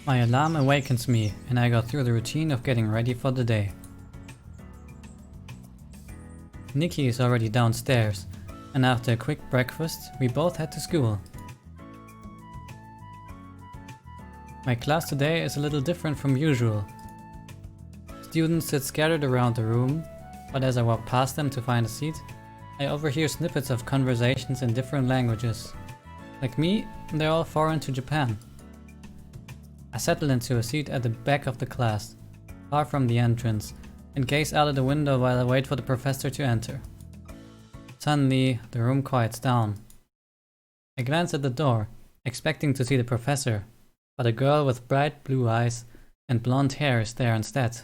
My alarm awakens me and I go through the routine of getting ready for the day. Nikki is already downstairs, and after a quick breakfast, we both head to school. My class today is a little different from usual. Students sit scattered around the room, but as I walk past them to find a seat, I overhear snippets of conversations in different languages. Like me, they're all foreign to Japan. I settle into a seat at the back of the class, far from the entrance, and gaze out of the window while I wait for the professor to enter. Suddenly, the room quiets down. I glance at the door, expecting to see the professor, but a girl with bright blue eyes and blonde hair is there instead.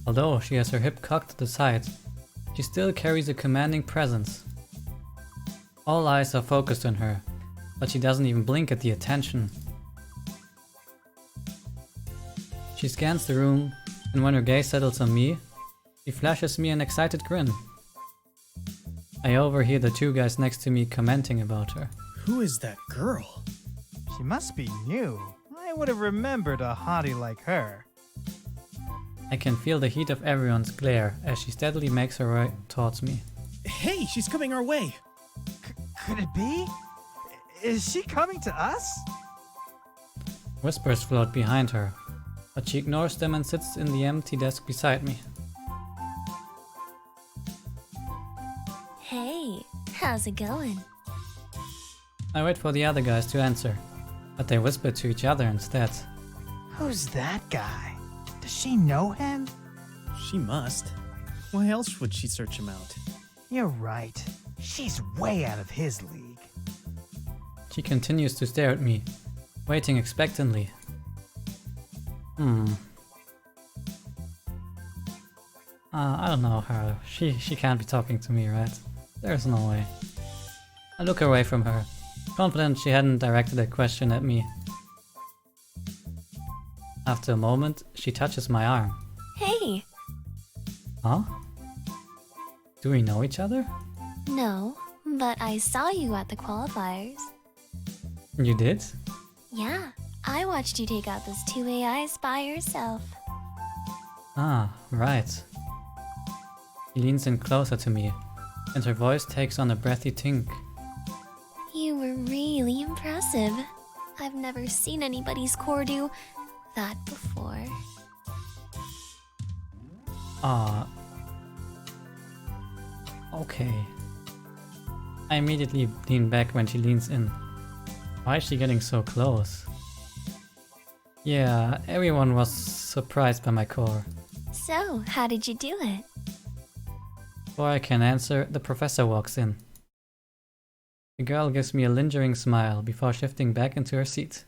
Although she has her hip cocked to the side, she still carries a commanding presence. All eyes are focused on her, but she doesn't even blink at the attention. She scans the room, and when her gaze settles on me, she flashes me an excited grin. I overhear the two guys next to me commenting about her. Who is that girl? She must be new. I would have remembered a hottie like her. I can feel the heat of everyone's glare as she steadily makes her way towards me. Hey, she's coming our way. Could it be? Is she coming to us? Whispers float behind her, but she ignores them and sits in the empty desk beside me. Hey, how's it going? I wait for the other guys to answer, but they whisper to each other instead. Who's that guy? Does she know him? She must. Why else would she search him out? You're right. She's way out of his league. She continues to stare at me, waiting expectantly. I don't know her. She can't be talking to me, right? There's no way. I look away from her, confident she hadn't directed a question at me. After a moment, she touches my arm. Hey! Huh? Do we know each other? No, but I saw you at the qualifiers. You did? Yeah, I watched you take out those two AIs by yourself. Ah, right. She leans in closer to me, and her voice takes on a breathy tink. You were really impressive. I've never seen anybody score do that before. Okay. I immediately lean back when she leans in. Why is she getting so close? Yeah, everyone was surprised by my core. So, how did you do it? Before I can answer, the professor walks in. The girl gives me a lingering smile before shifting back into her seat.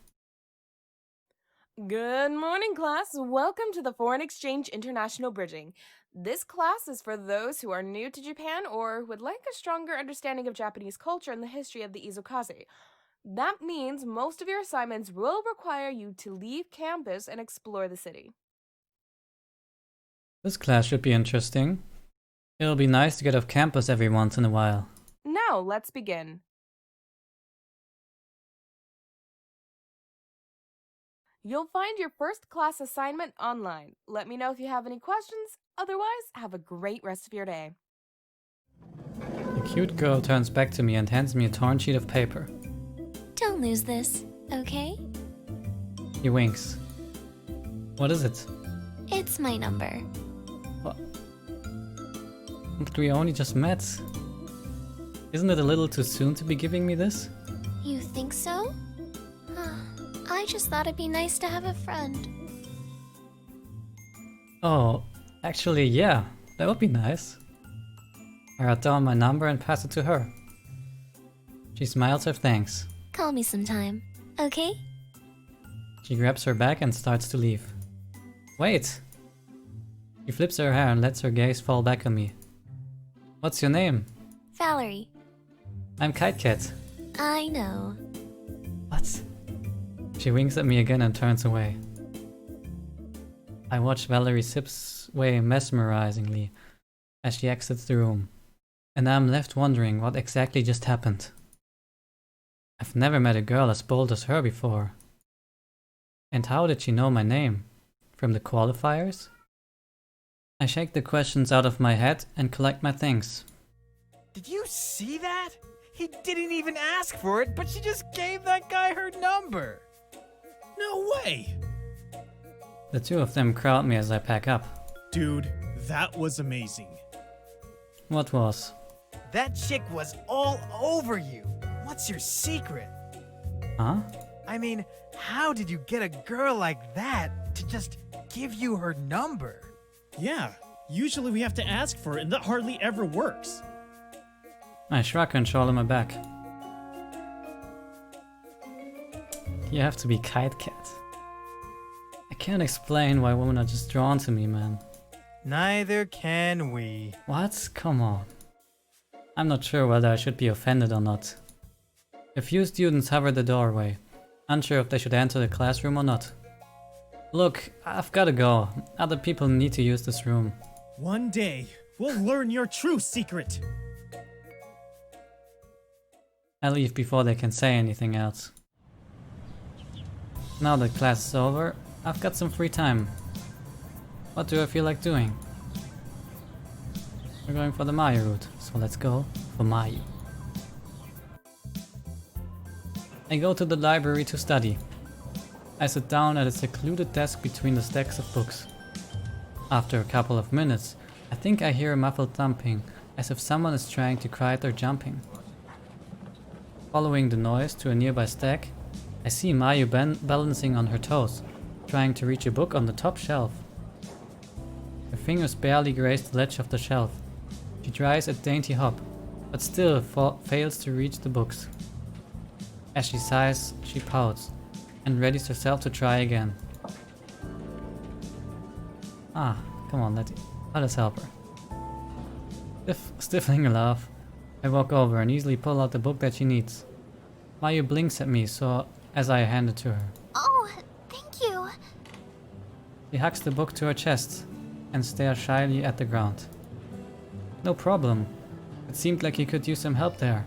Good morning, class. Welcome to the Foreign Exchange International Bridging. This class is for those who are new to Japan or would like a stronger understanding of Japanese culture and the history of the Izokaze. That means most of your assignments will require you to leave campus and explore the city. This class should be interesting. It'll be nice to get off campus every once in a while. Now, let's begin. You'll find your first class assignment online. Let me know if you have any questions. Otherwise, have a great rest of your day. The cute girl turns back to me and hands me a torn sheet of paper. Don't lose this, okay? He winks. What is it? It's my number. What? But we only just met. Isn't it a little too soon to be giving me this? You think so? I just thought it'd be nice to have a friend. Oh, actually, yeah, that would be nice. I write down my number and pass it to her. She smiles her thanks. Call me sometime, okay? She grabs her bag and starts to leave. Wait! She flips her hair and lets her gaze fall back on me. What's your name? Valerie. I'm Kite Cat. I know. What? She winks at me again and turns away. I watch Valerie sips away mesmerizingly as she exits the room, and I'm left wondering what exactly just happened. I've never met a girl as bold as her before. And how did she know my name? From the qualifiers? I shake the questions out of my head and collect my things. Did you see that? He didn't even ask for it, but she just gave that guy her number. No way! The two of them crowd me as I pack up. Dude, that was amazing. What was? That chick was all over you. What's your secret? Huh? I mean, how did you get a girl like that to just give you her number? Yeah, usually we have to ask for it, and that hardly ever works. I shrug and shoulder my back. You have to be Kite Cat. I can't explain why women are just drawn to me, man. Neither can we. What? Come on. I'm not sure whether I should be offended or not. A few students hover the doorway, unsure if they should enter the classroom or not. Look, I've gotta go. Other people need to use this room. One day, we'll learn your true secret. I leave before they can say anything else. Now that class is over, I've got some free time. What do I feel like doing? We're going for the Mayu route, so let's go for Mayu. I go to the library to study. I sit down at a secluded desk between the stacks of books. After a couple of minutes, I think I hear a muffled thumping, as if someone is trying to quiet their jumping. Following the noise to a nearby stack, I see Mayu balancing on her toes, trying to reach a book on the top shelf. Her fingers barely graze the ledge of the shelf. She tries a dainty hop, but still fails to reach the books. As she sighs, she pouts, and readies herself to try again. Come on, let us help her. Stifling a laugh, I walk over and easily pull out the book that she needs. Mayu blinks at me as I hand it to her. Oh, thank you. She hugs the book to her chest and stares shyly at the ground. No problem. It seemed like you could use some help there.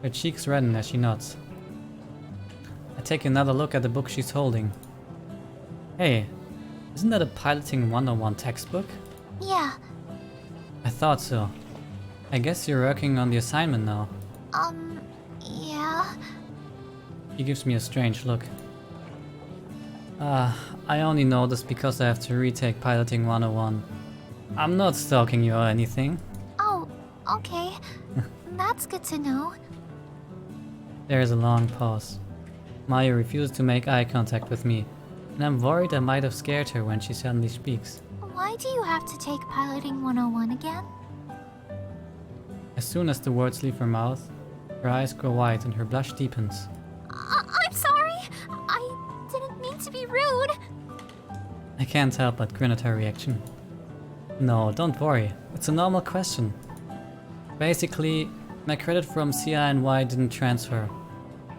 Her cheeks redden as she nods. I take another look at the book she's holding. Hey, isn't that a Piloting 101 textbook? Yeah, I thought so. I guess you're working on the assignment now. yeah. He gives me a strange look. I only know this because I have to retake Piloting 101. I'm not stalking you or anything. Oh, okay. That's good to know. There is a long pause. Mayu refuses to make eye contact with me, and I'm worried I might have scared her when she suddenly speaks. Why do you have to take Piloting 101 again? As soon as the words leave her mouth, her eyes go wide and her blush deepens. I'm sorry. I didn't mean to be rude. I can't help but grin at her reaction. No, don't worry. It's a normal question. Basically, my credit from CINY didn't transfer.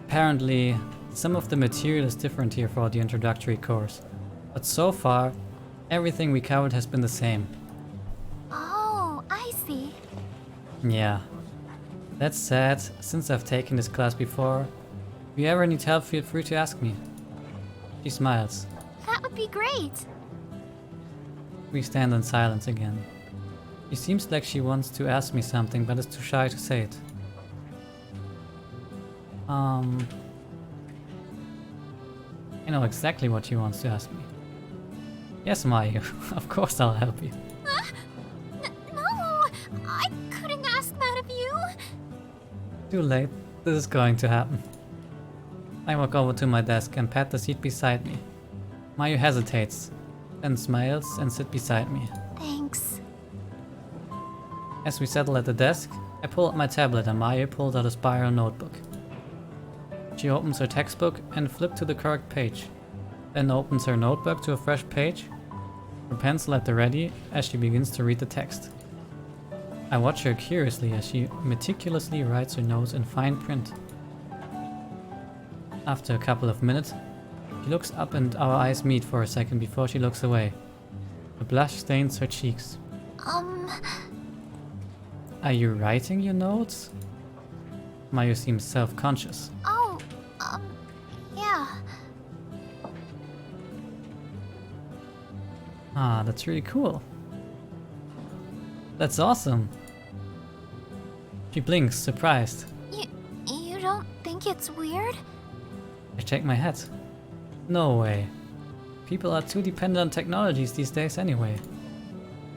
Apparently, some of the material is different here for the introductory course. But so far, everything we covered has been the same. Oh, I see. Yeah. That said, since I've taken this class before, if you ever need help, feel free to ask me. She smiles. That would be great. We stand in silence again. She seems like she wants to ask me something, but is too shy to say it. I know exactly what she wants to ask me. Yes, Mayu, of course I'll help you. No, I couldn't ask that of you. Too late. This is going to happen. I walk over to my desk and pat the seat beside me. Mayu hesitates, then smiles and sits beside me. Thanks. As we settle at the desk, I pull out my tablet and Mayu pulls out a spiral notebook. She opens her textbook and flips to the correct page, then opens her notebook to a fresh page, her pencil at the ready as she begins to read the text. I watch her curiously as she meticulously writes her notes in fine print. After a couple of minutes, she looks up and our eyes meet for a second before she looks away. A blush stains her cheeks. Are you writing your notes? Mayu seems self-conscious. Oh, yeah. Ah, that's really cool. That's awesome. She blinks, surprised. You don't think it's weird? I shake my head. No way. People are too dependent on technologies these days anyway.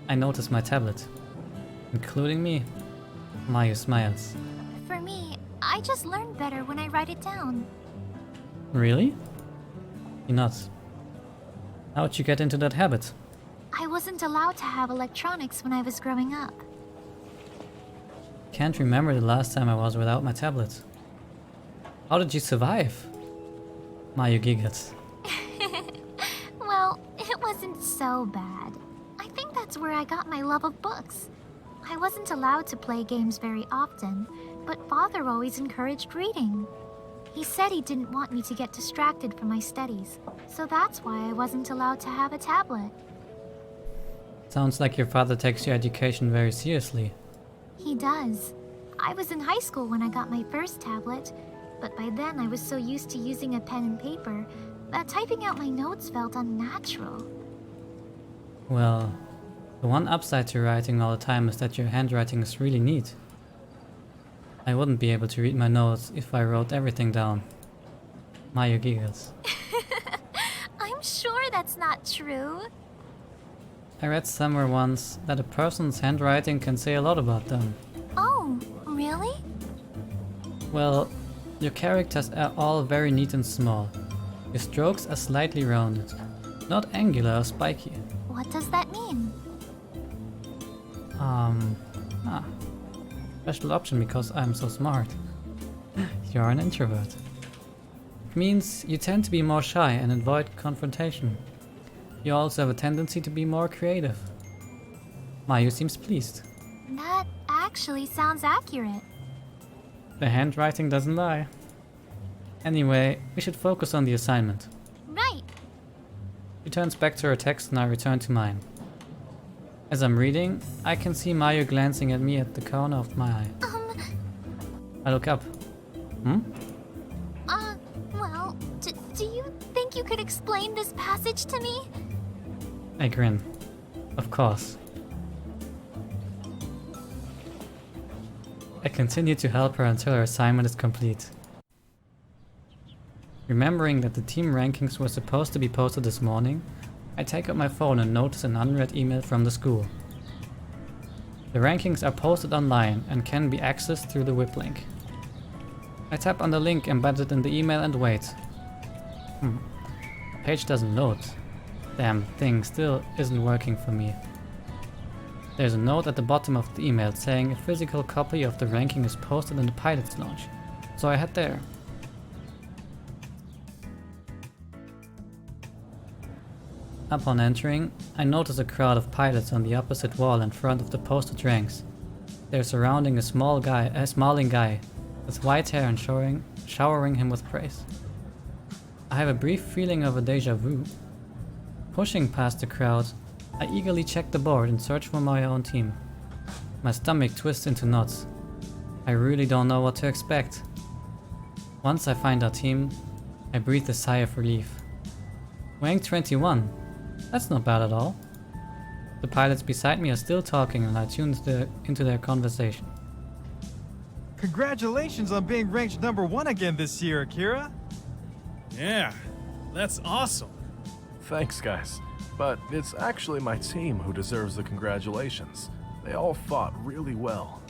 I notice my tablet. Including me. Mayu smiles. For me, I just learn better when I write it down. Really? He nods. How'd you get into that habit? I wasn't allowed to have electronics when I was growing up. Can't remember the last time I was without my tablet. How did you survive? Mayu giggles. Well, it wasn't so bad. I think that's where I got my love of books. I wasn't allowed to play games very often, but Father always encouraged reading. He said he didn't want me to get distracted from my studies, so that's why I wasn't allowed to have a tablet. Sounds like your father takes your education very seriously. He does. I was in high school when I got my first tablet, but by then I was so used to using a pen and paper that typing out my notes felt unnatural. Well, the one upside to writing all the time is that your handwriting is really neat. I wouldn't be able to read my notes if I wrote everything down. Mayu giggles. I'm sure that's not true. I read somewhere once that a person's handwriting can say a lot about them. Oh, really? Well, your characters are all very neat and small. Your strokes are slightly rounded, not angular or spiky. What does that mean? Special option because I'm so smart. You're an introvert. It means you tend to be more shy and avoid confrontation. You also have a tendency to be more creative. Mayu seems pleased. That actually sounds accurate. The handwriting doesn't lie. Anyway, we should focus on the assignment. Right. She turns back to her text and I return to mine. As I'm reading, I can see Mayu glancing at me at the corner of my eye. I look up. Well, do you think you could explain this passage to me? I grin. Of course. I continue to help her until her assignment is complete. Remembering that the team rankings were supposed to be posted this morning, I take up my phone and notice an unread email from the school. The rankings are posted online and can be accessed through the whip link. I tap on the link embedded in the email and wait. The page doesn't load. Damn thing still isn't working for me. There's a note at the bottom of the email saying a physical copy of the ranking is posted in the pilot's launch, so I head there. Upon entering, I notice a crowd of pilots on the opposite wall in front of the posted ranks. They're surrounding a smiling guy with white hair and showering him with praise. I have a brief feeling of a déjà vu. Pushing past the crowd, I eagerly check the board and search for my own team. My stomach twists into knots. I really don't know what to expect. Once I find our team, I breathe a sigh of relief. Rank 21. That's not bad at all. The pilots beside me are still talking and I tune into their conversation. Congratulations on being ranked #1 again this year, Akira. Yeah, that's awesome. Thanks, guys. But it's actually my team who deserves the congratulations. They all fought really well.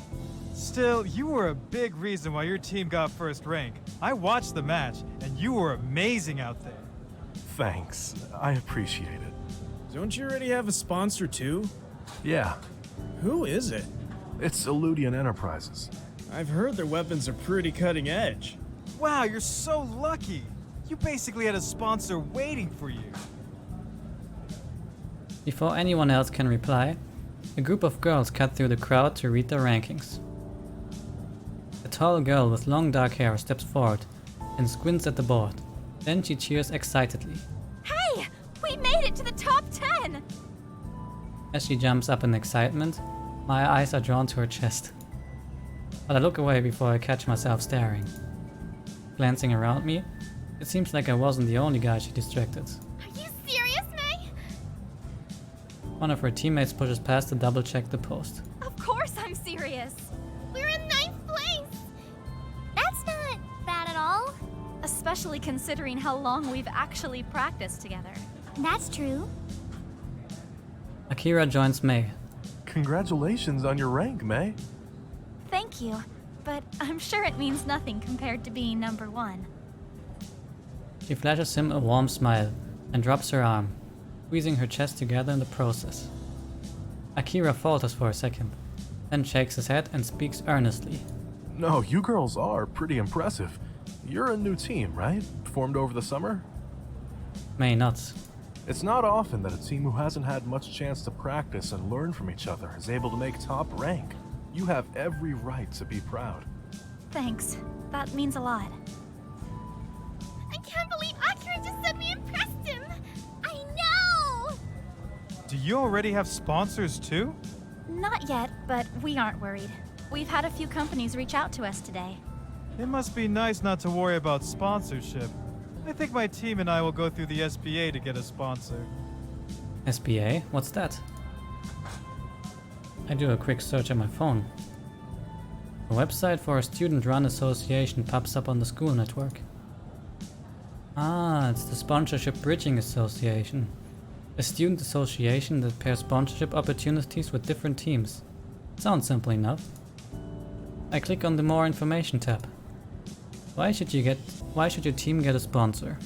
Still, you were a big reason why your team got first rank. I watched the match, and you were amazing out there. Thanks. I appreciate it. Don't you already have a sponsor too? Yeah, Who is it? it's Eludian Enterprises. I've heard their weapons are pretty cutting edge. Wow, you're so lucky. You basically had a sponsor waiting for you. Before anyone else can reply, a group of girls cut through the crowd to read their rankings. A tall girl with long dark hair steps forward and squints at the board. Then she cheers excitedly. Hey! We made it to the top 10! As she jumps up in excitement, my eyes are drawn to her chest. but I look away before I catch myself staring. Glancing around me, it seems like I wasn't the only guy she distracted. Are you serious, May? One of her teammates pushes past to double check the post. Of course I'm serious. We're in 9th place. That's not bad at all. Especially considering how long we've actually practiced together. That's true. Akira joins May. Congratulations on your rank, May. Thank you, but I'm sure it means nothing compared to being number 1. She flashes him a warm smile and drops her arm, squeezing her chest together in the process. Akira falters for a second, then shakes his head and speaks earnestly. No, you girls are pretty impressive. You're a new team, right? Formed over the summer? May nods. It's not often that a team who hasn't had much chance to practice and learn from each other is able to make top rank. You have every right to be proud. Thanks. That means a lot. I can't believe Akira just said we impressed him. I know. Do you already have sponsors too? Not yet, but we aren't worried. We've had a few companies reach out to us today. It must be nice not to worry about sponsorship. I think my team and I will go through the SBA to get a sponsor. SBA? What's that? I do a quick search on my phone. A website for a student-run association pops up on the school network. Ah, it's the Sponsorship Bridging Association. A student association that pairs sponsorship opportunities with different teams. Sounds simple enough. I click on the More Information tab. Why should your team get a sponsor?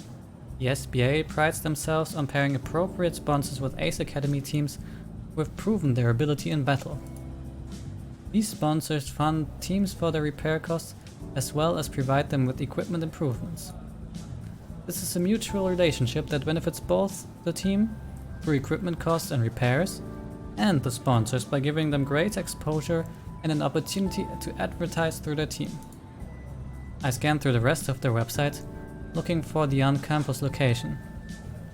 The SBA prides themselves on pairing appropriate sponsors with Ace Academy teams who have proven their ability in battle. These sponsors fund teams for their repair costs as well as provide them with equipment improvements. This is a mutual relationship that benefits both the team through equipment costs and repairs, and the sponsors by giving them great exposure and an opportunity to advertise through their team. I scan through the rest of their website, looking for the on-campus location.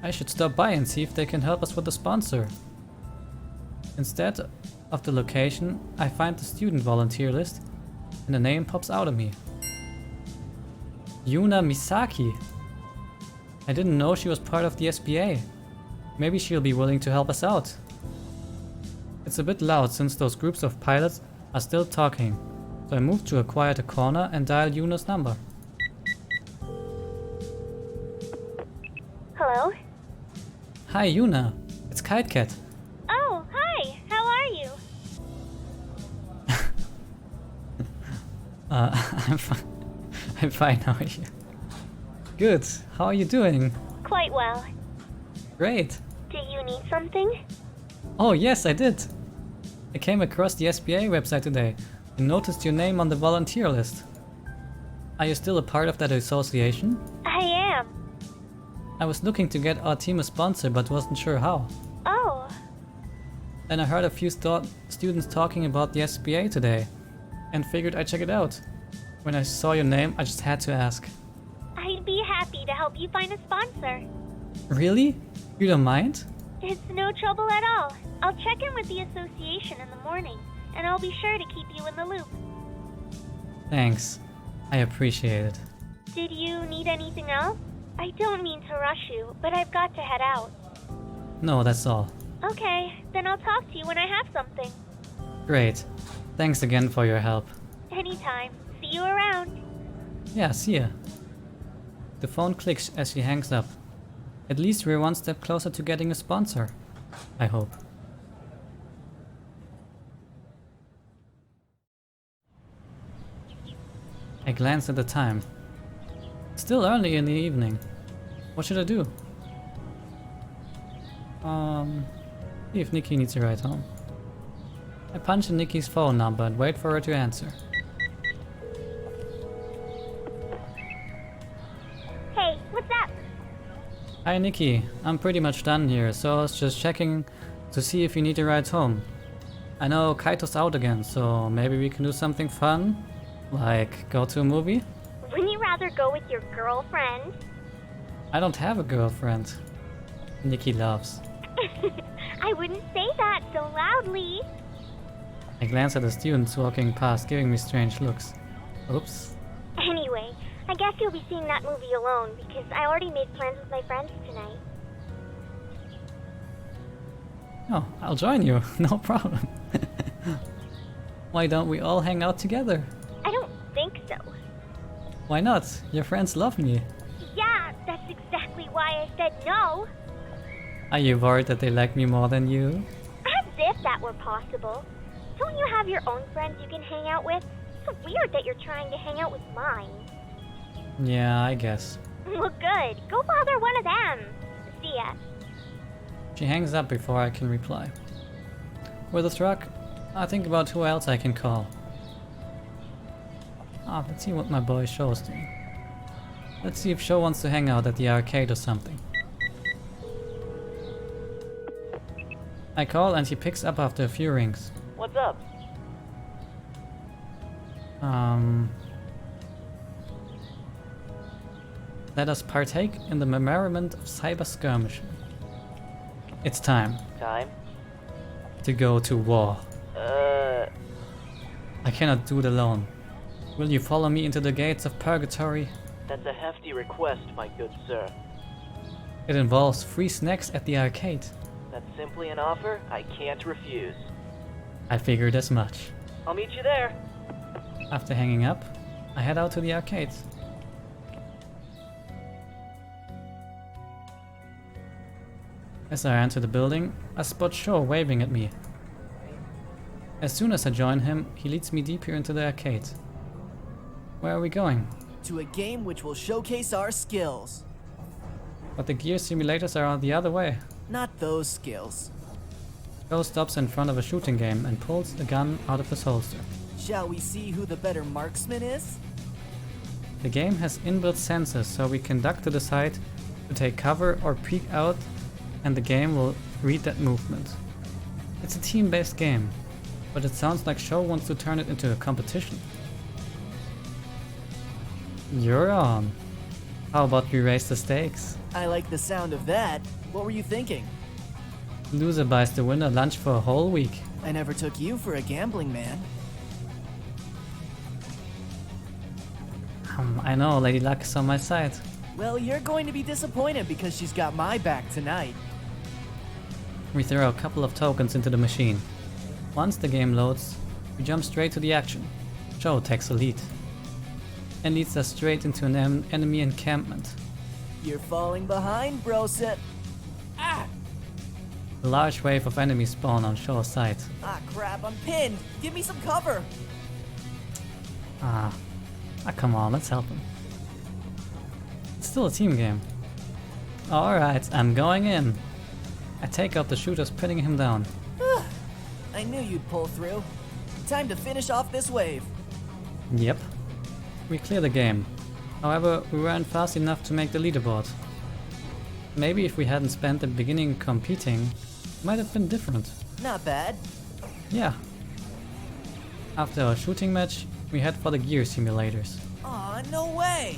I should stop by and see if they can help us with the sponsor. Instead of the location, I find the student volunteer list, and a name pops out at me. Yuna Misaki. I didn't know she was part of the SBA. Maybe she'll be willing to help us out. It's a bit loud since those groups of pilots are still talking, so I move to a quieter corner and dial Yuna's number. Hello? Hi Yuna, it's Kite Cat. Oh, hi. How are you? I'm fine. I'm fine, how are you? Good, how are you doing? Quite well. Great. Do you need something? Oh yes, I did. I came across the SBA website today and noticed your name on the volunteer list. Are you still a part of that association? I am. I was looking to get our team a sponsor but wasn't sure how. Oh, Then I heard a few students talking about the SBA today and figured I'd check it out. When I saw your name, I just had to ask. I'd be happy to help you find a sponsor. Really? You don't mind? It's no trouble at all. I'll check in with the association in the morning, and I'll be sure to keep you in the loop. Thanks. I appreciate it. Did you need anything else? I don't mean to rush you, but I've got to head out. No, that's all. Okay, then I'll talk to you when I have something. Great. Thanks again for your help. Anytime. See you around. Yeah, see ya. The phone clicks as she hangs up. At least we're one step closer to getting a sponsor. I hope. I glance at the time. Still early in the evening. What should I do? See if Nikki needs a ride home. I punch in Nikki's phone number and wait for her to answer. Hey, what's up? Hi Nikki, I'm pretty much done here, so I was just checking to see if you need a ride home. I know Kaito's out again, so maybe we can do something fun? Like go to a movie? Wouldn't you rather go with your girlfriend? I don't have a girlfriend. Nikki laughs. I wouldn't say that so loudly. I glance at the students walking past, giving me strange looks. Oops. Anyway, I guess you'll be seeing that movie alone because I already made plans with my friends tonight. Oh, I'll join you. No problem. Why don't we all hang out together? I don't think so. Why not? Your friends love me. Yeah, that's exactly why I said no. Are you worried that they like me more than you? As if that were possible. Don't you have your own friends you can hang out with? It's weird that you're trying to hang out with mine. Yeah, I guess. Well, good. Go bother one of them. See ya. She hangs up before I can reply. With a truck, I think about who else I can call. Let's see what my boy Show's doing. Let's see if Show wants to hang out at the arcade or something. I call and he picks up after a few rings. What's up? Let us partake in the merriment of cyber skirmishing. It's time Time? to go to war. I cannot do it alone. Will you follow me into the gates of purgatory? That's a hefty request, my good sir. It involves free snacks at the arcade. That's simply an offer I can't refuse. I figured as much. I'll meet you there. After hanging up, I head out to the arcade. As I enter the building, I spot Show waving at me. As soon as I join him, he leads me deeper into the arcade. Where are we going? To a game which will showcase our skills. But the gear simulators are the other way. Not those skills. Joe stops in front of a shooting game and pulls a gun out of his holster. Shall we see who the better marksman is? The game has inbuilt sensors, so we can duck to the side to take cover or peek out, and the game will read that movement. It's a team-based game, but it sounds like Show wants to turn it into a competition. You're on. How about we raise the stakes? I like the sound of that. What were you thinking? Loser buys the winner lunch for a whole week. I never took you for a gambling man. I know, Lady Luck is on my side. Well, you're going to be disappointed because she's got my back tonight. We throw a couple of tokens into the machine. Once the game loads, we jump straight to the action. Joe takes the lead and leads us straight into an enemy encampment. You're falling behind, broset. Ah! A large wave of enemies spawn on Show's side. Ah, crap, I'm pinned. Give me some cover. Come on, let's help him. It's still a team game. Alright, I'm going in. I take out the shooters, pinning him down. I knew you'd pull through. Time to finish off this wave. Yep. We clear the game. However, we weren't fast enough to make the leaderboard. Maybe if we hadn't spent the beginning competing, it might have been different. Not bad. Yeah. After our shooting match, we head for the gear simulators. Aw, no way!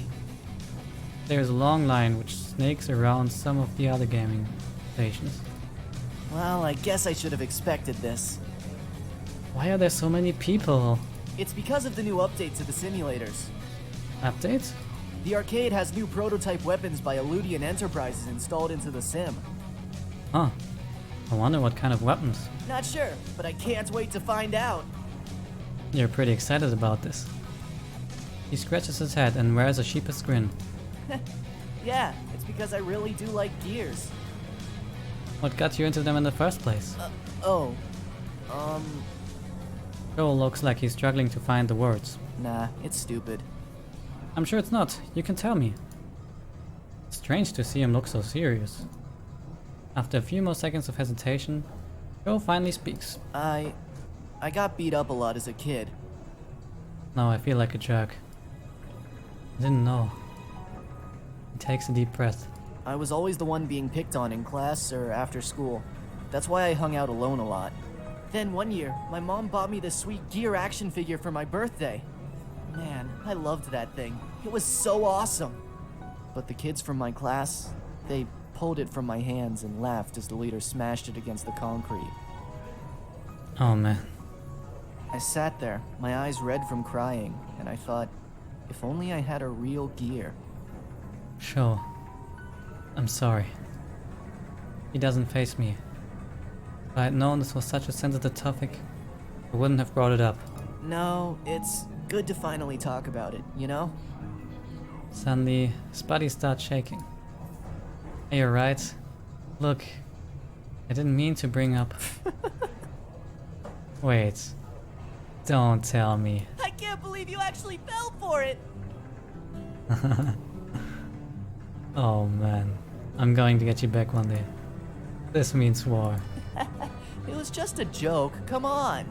There's a long line which snakes around some of the other gaming stations. Well, I guess I should have expected this. Why are there so many people? It's because of the new update to the simulators. Update? The arcade has new prototype weapons by Eludian Enterprises installed into the sim. Huh. I wonder what kind of weapons. Not sure, but I can't wait to find out. You're pretty excited about this. He scratches his head and wears a sheepish grin. Yeah, it's because I really do like gears. What got you into them in the first place? Joel looks like he's struggling to find the words. Nah, it's stupid. I'm sure it's not. You can tell me. Strange to see him look so serious. After a few more seconds of hesitation, Joe finally speaks. I got beat up a lot as a kid. Now I feel like a jerk. I didn't know. He takes a deep breath. I was always the one being picked on in class or after school. That's why I hung out alone a lot. Then one year, my mom bought me this sweet gear action figure for my birthday. Man, I loved that thing. It was so awesome. But the kids from my class, they pulled it from my hands and laughed as the leader smashed it against the concrete. Oh man. I sat there, my eyes red from crying, and I thought, if only I had a real gear. Sure. I'm sorry. He doesn't faze me. If I had known this was such a sensitive topic, I wouldn't have brought it up. No, it's good to finally talk about it, you know? Suddenly, his body starts shaking. Hey, you're right. Look, I didn't mean to bring up... Wait. Don't tell me. I can't believe you actually fell for it! Oh man. I'm going to get you back one day. This means war. It was just a joke, come on!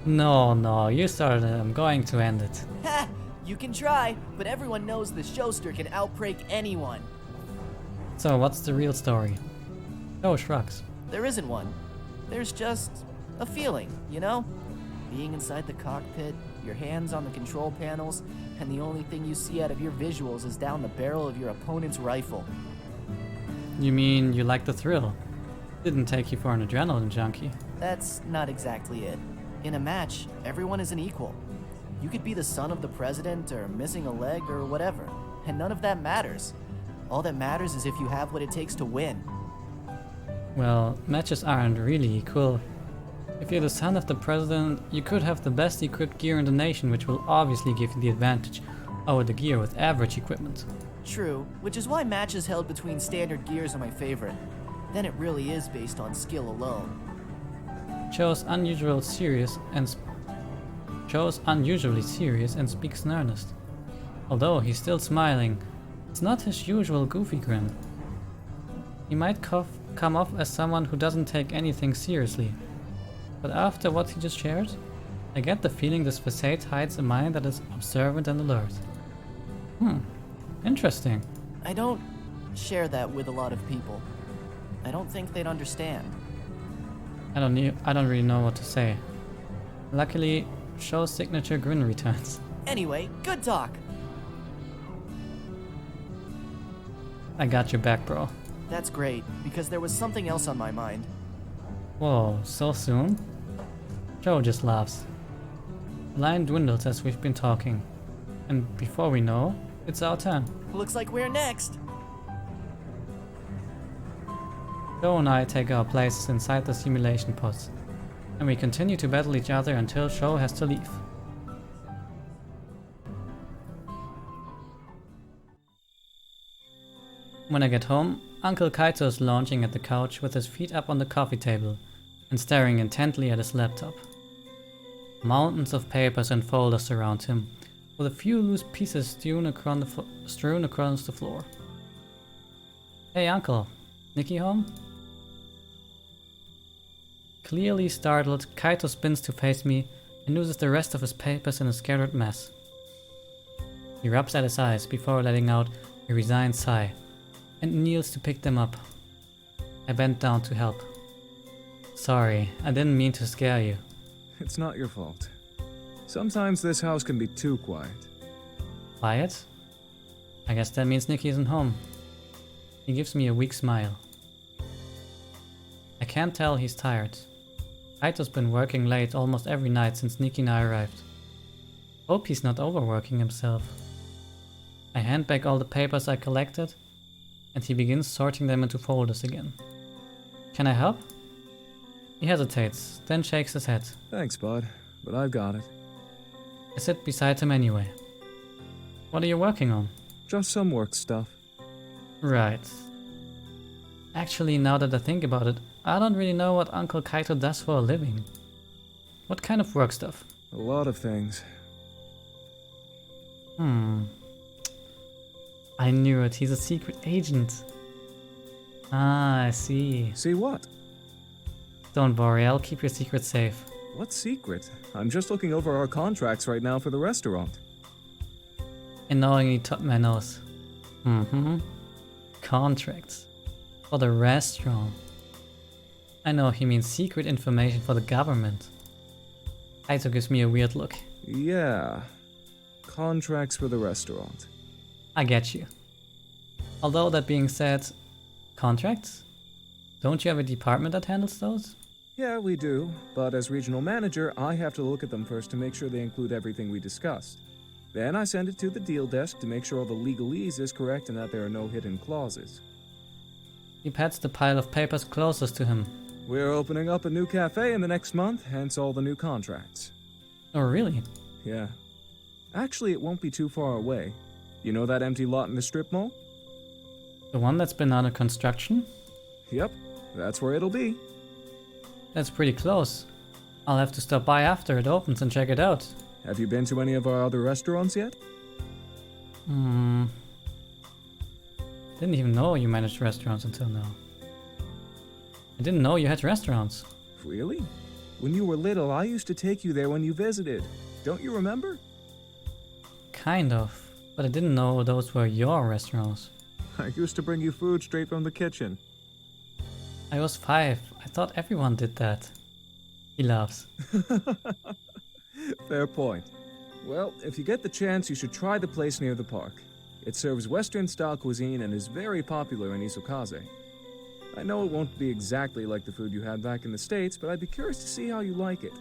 No, you started it. I'm going to end it. Ha! You can try, but everyone knows the showster can outbreak anyone. So, what's the real story? Oh, shrugs. There isn't one. There's just a feeling, you know? Being inside the cockpit, your hands on the control panels, and the only thing you see out of your visuals is down the barrel of your opponent's rifle. You mean you like the thrill? Didn't take you for an adrenaline junkie. That's not exactly it. In a match, everyone is an equal. You could be the son of the president or missing a leg or whatever, and none of that matters. All that matters is if you have what it takes to win. Well, matches aren't really equal. If you're the son of the president, you could have the best equipped gear in the nation, which will obviously give you the advantage over the gear with average equipment. True, which is why matches held between standard gears are my favorite. Then it really is based on skill alone. Joe's unusually serious and speaks in earnest. Although he's still smiling, it's not his usual goofy grin. He might come off as someone who doesn't take anything seriously. But after what he just shared, I get the feeling this facade hides a mind that is observant and alert. Interesting. I don't share that with a lot of people. I don't think they'd understand. I don't really know what to say. Luckily, Show's signature grin returns. Anyway, good talk. I got your back, bro. That's great, because there was something else on my mind. Whoa, so soon? Joe just laughs. The line dwindles as we've been talking. And before we know, it's our turn. Looks like we're next. Joe and I take our places inside the simulation pods, and we continue to battle each other until Joe has to leave. When I get home, Uncle Kaito is lounging at the couch with his feet up on the coffee table and staring intently at his laptop. Mountains of papers and folders surround him, with a few loose pieces strewn across the floor. Hey Uncle, Nikki home? Clearly startled, Kaito spins to face me and loses the rest of his papers in a scattered mess. He rubs at his eyes before letting out a resigned sigh and kneels to pick them up. I bend down to help. Sorry, I didn't mean to scare you. It's not your fault. Sometimes this house can be too quiet. Quiet? I guess that means Nikki isn't home. He gives me a weak smile. I can't tell he's tired. Kaito's been working late almost every night since Nikki and I arrived. Hope he's not overworking himself. I hand back all the papers I collected, and he begins sorting them into folders again. Can I help? He hesitates, then shakes his head. Thanks, bud, but I've got it. I sit beside him anyway. What are you working on? Just some work stuff. Right. Actually, now that I think about it, I don't really know what Uncle Kaito does for a living. What kind of work stuff? A lot of things. I knew it, he's a secret agent. Ah, I see. See what? Don't worry, I'll keep your secret safe. What secret? I'm just looking over our contracts right now for the restaurant. And knowingly taught my nose. Contracts. For the restaurant. I know he means secret information for the government. Kaito gives me a weird look. Yeah. Contracts for the restaurant. I get you. Although that being said, contracts? Don't you have a department that handles those? Yeah, we do, but as regional manager, I have to look at them first to make sure they include everything we discussed. Then I send it to the deal desk to make sure all the legalese is correct and that there are no hidden clauses. He pats the pile of papers closest to him. We're opening up a new cafe in the next month, hence all the new contracts. Oh, really? Yeah. Actually, it won't be too far away. You know that empty lot in the strip mall? The one that's been under construction? Yep, that's where it'll be. That's pretty close. I'll have to stop by after it opens and check it out. Have you been to any of our other restaurants yet? Didn't even know you managed restaurants until now. I didn't know you had restaurants. Really? When you were little, I used to take you there when you visited. Don't you remember? Kind of, but I didn't know those were your restaurants. I used to bring you food straight from the kitchen. I was 5. I thought everyone did that. He laughs. Fair point. Well, if you get the chance, you should try the place near the park. It serves Western-style cuisine and is very popular in Isokaze. I know it won't be exactly like the food you had back in the States, but I'd be curious to see how you like it.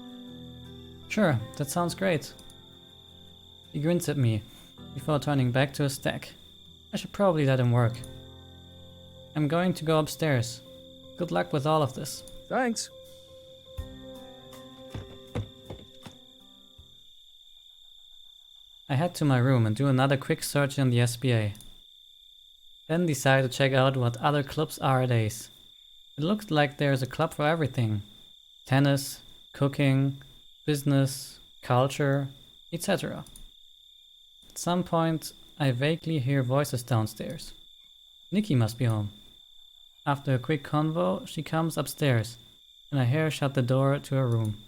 Sure, that sounds great. He grins at me, before turning back to his stack. I should probably let him work. I'm going to go upstairs. Good luck with all of this. Thanks. I head to my room and do another quick search in the SBA. Then decide to check out what other clubs are at Ace. It looks like there's a club for everything. Tennis, cooking, business, culture, etc. At some point, I vaguely hear voices downstairs. Nikki must be home. After a quick convo, she comes upstairs, and I hear her shut the door to her room.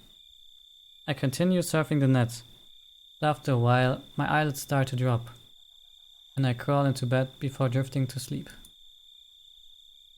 I continue surfing the net. After a while, my eyelids start to drop, and I crawl into bed before drifting to sleep.